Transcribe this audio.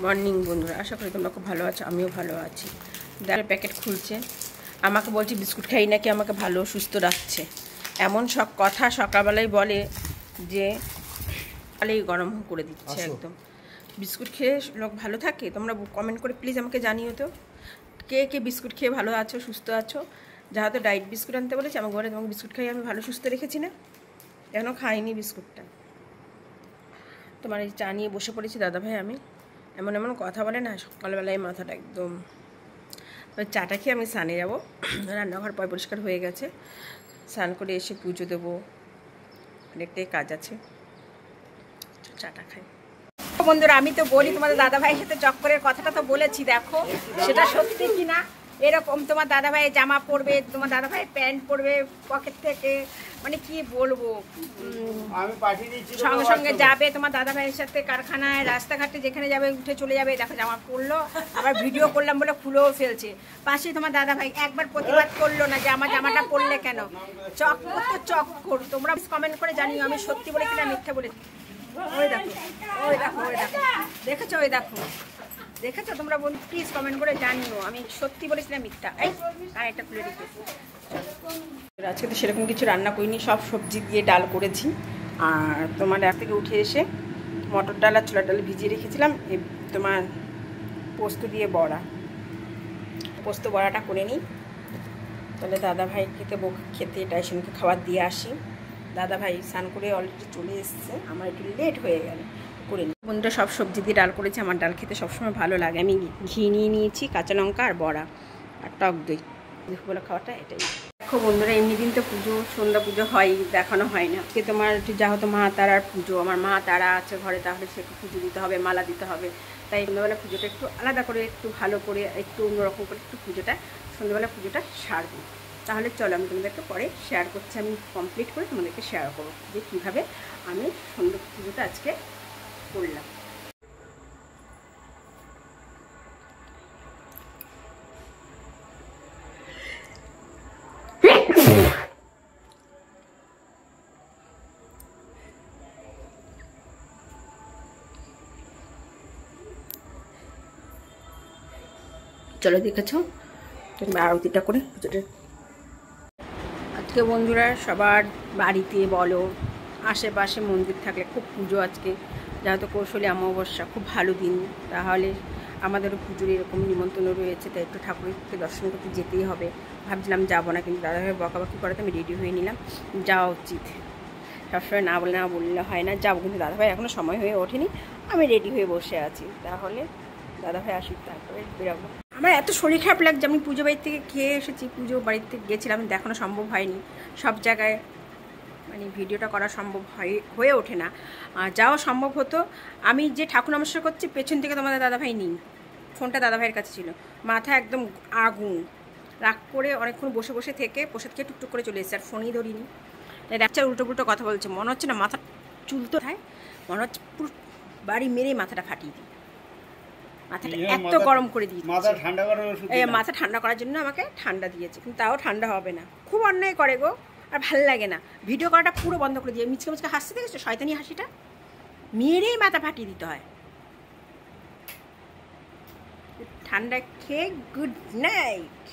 Morning বন্ধুরা, আশা করি তোমরা খুব ভালো আছো। আমিও ভালো আছি। ডালের প্যাকেট খুলছে, আমাকে বলছে বিস্কুট খাই নাকি আমাকে ভালো সুস্থ রাখছে। এমন সব কথা সকালবেলায় বলে যে তাহলেই গরম করে দিচ্ছে একদম। বিস্কুট খেয়ে লোক ভালো থাকে? তোমরা কমেন্ট করে প্লিজ আমাকে জানিও তো, কে কে বিস্কুট খেয়ে ভালো আছো, সুস্থ আছো। যা তো ডায়েট বিস্কুট আনতে বলেছে আমার ঘরে, তোমাকে বিস্কুট খাই আমি ভালো সুস্থ রেখেছি না? এখনও খাইনি বিস্কুটটা। তোমার এই চা নিয়ে বসে পড়েছি দাদাভাই আমি। এমন এমন কথা বলে না, সকালবেলায় মাথাটা একদম। চাটা খেয়ে আমি স্নানে যাবো, রান্নাঘর পয় পরিষ্কার হয়ে গেছে। স্নান করে এসে পুজো দেবো, অনেকটাই কাজ আছে। চাটা খাই। বন্ধুরা, আমি তো বলি তোমাদের দাদাভাইয়ের সাথে চক্করের কথাটা তো বলেছি, দেখো সেটা সত্যি কিনা। এরকম তোমার দাদাভাই জামা পরবে, তোমার দাদাভাই প্যান্ট পরবে পকেট থেকে, মানে কি বলবো, সঙ্গে সঙ্গে যাবে তোমার দাদাভাইয়ের সাথে কারখানায়, রাস্তাঘাটে যেখানে যাবে উঠে চলে যাবে। দেখো জামা পরলো, আবার ভিডিও করলাম বলে খুলেও ফেলছে। পাশে তোমার দাদাভাই একবার প্রতিবাদ করলো না যে আমার জামাটা পরলে কেন। চক্কর তো চক্কর। তোমরা কমেন্ট করে জানিও আমি সত্যি বলে কিনা মিথ্যা বলে। ওই দেখো, ওই দেখো, ওই দেখো, দেখেছো? ওই দেখো, দেখেছো তোমরা? বন্ধু প্লিজ কমেন্ট করে জানিও আমি সত্যি বলেছিলাম মিথ্যা। এই আর একটা খুলে রেখেছি। আজকে তো সেরকম কিছু রান্না করিনি, সব সবজি দিয়ে ডাল করেছি। আর তোমার এক থেকে উঠে এসে মটর ডাল আর ছোলার ডাল ভিজিয়ে রেখেছিলাম। তোমার পোস্ত দিয়ে বড়া, পোস্ত বড়াটা করে নিই। তাহলে দাদাভাই খেতে টাইসনকে খাবার দিয়ে আসি। দাদাভাই স্নান করে অলরেডি চলে এসছে, আমার একটু লেট হয়ে গেল, করে নিই। বন্ধুরা, সব সবজি দিয়ে ডাল করেছি। আমার ডাল খেতে সবসময় ভালো লাগে। আমি ঘি নিয়ে নিয়েছি, কাঁচা লঙ্কা আর বড়া আর টক দই। দুপুরবেলা খাওয়াটা এটাই। দেখো বন্ধুরা, এমনি দিন তো পুজো, সন্ধ্যা পুজো হয়, দেখানো হয় না। আজকে তোমার একটু যা হতো মা তারার পুজো, আমার মা তারা আছে ঘরে, তাহলে সে পুজো দিতে হবে, মালা দিতে হবে। তাই সন্ধ্যাবেলা পুজোটা একটু আলাদা করে, একটু ভালো করে, একটু অন্যরকম করে একটু সন্ধ্যাবেলা পুজোটা সারবো। তাহলে চলো আমি তোমাদেরকে পরে শেয়ার করছি, আমি কমপ্লিট করে তোমাদেরকে শেয়ার করবো যে কীভাবে আমি সন্ধ্যা পুজোটা আজকে করলাম। চলো দেখেছো, তুমি আরতিটা করে পুজোটা। আজকে বন্ধুরা সবার বাড়িতে বলো, আশেপাশে মন্দির থাকলে খুব পুজো। আজকে যেহেতু কৌশলী অমাবস্যা, খুব ভালো দিন। তাহলে আমাদেরও পুজোর এরকম নিমন্ত্রণ রয়েছে, তাই একটু ঠাকুরকে দর্শন করতে যেতেই হবে। ভাবছিলাম যাবো না, কিন্তু দাদাভাই বকাবকি করাতে আমি রেডি হয়ে নিলাম। যাওয়া উচিত, সবসময় না বললে হয় না। যাবো, কিন্তু দাদাভাই এখনও সময় হয়ে ওঠেনি, আমি রেডি হয়ে বসে আছি। তাহলে দাদাভাই আসুক, তারপরে বেরোবো। আমার এত শরীর খারাপ লাগছে, আমি পুজো বাড়ির থেকে খেয়ে এসেছি, পুজো বাড়িতে গেছিলাম, দেখানো সম্ভব হয়নি সব জায়গায়, মানে ভিডিওটা করা সম্ভব হয়ে ওঠে না। যাওয়া সম্ভব হতো। আমি যে ঠাকুর নমস্কার করছি, পেছন থেকে তোমাদের দাদাভাই নেই, ফোনটা দাদাভাইয়ের কাছে ছিল। মাথা একদম আগুন, রাগ করে অনেকক্ষণ বসে বসে থেকে প্রসাদ খেয়ে টুকটুক করে চলে এসেছে, আর ফোনই ধরিনি। রাচ্চার উল্টো পুল্টো কথা বলছে, মনে হচ্ছে না মাথা চুলতো হয়, মনে হচ্ছে পুরো বাড়ি মেরেই মাথাটা ফাটিয়ে দিই। মাথাটা এত গরম করে দিয়েছে, মাথা ঠান্ডা করার জন্য আমাকে ঠান্ডা দিয়েছে, কিন্তু তাও ঠান্ডা হবে না। খুব অন্যায় করে গো, আর ভালো লাগে না। ভিডিও করাটা পুরো বন্ধ করে দিয়ে মিচকে মিচকে হাসতে দেখেছো, শয়তানি হাসিটা মেরেই মাথা ফাটিয়ে দিতে হয়। ঠান্ডা খেয়ে গুড নাইট।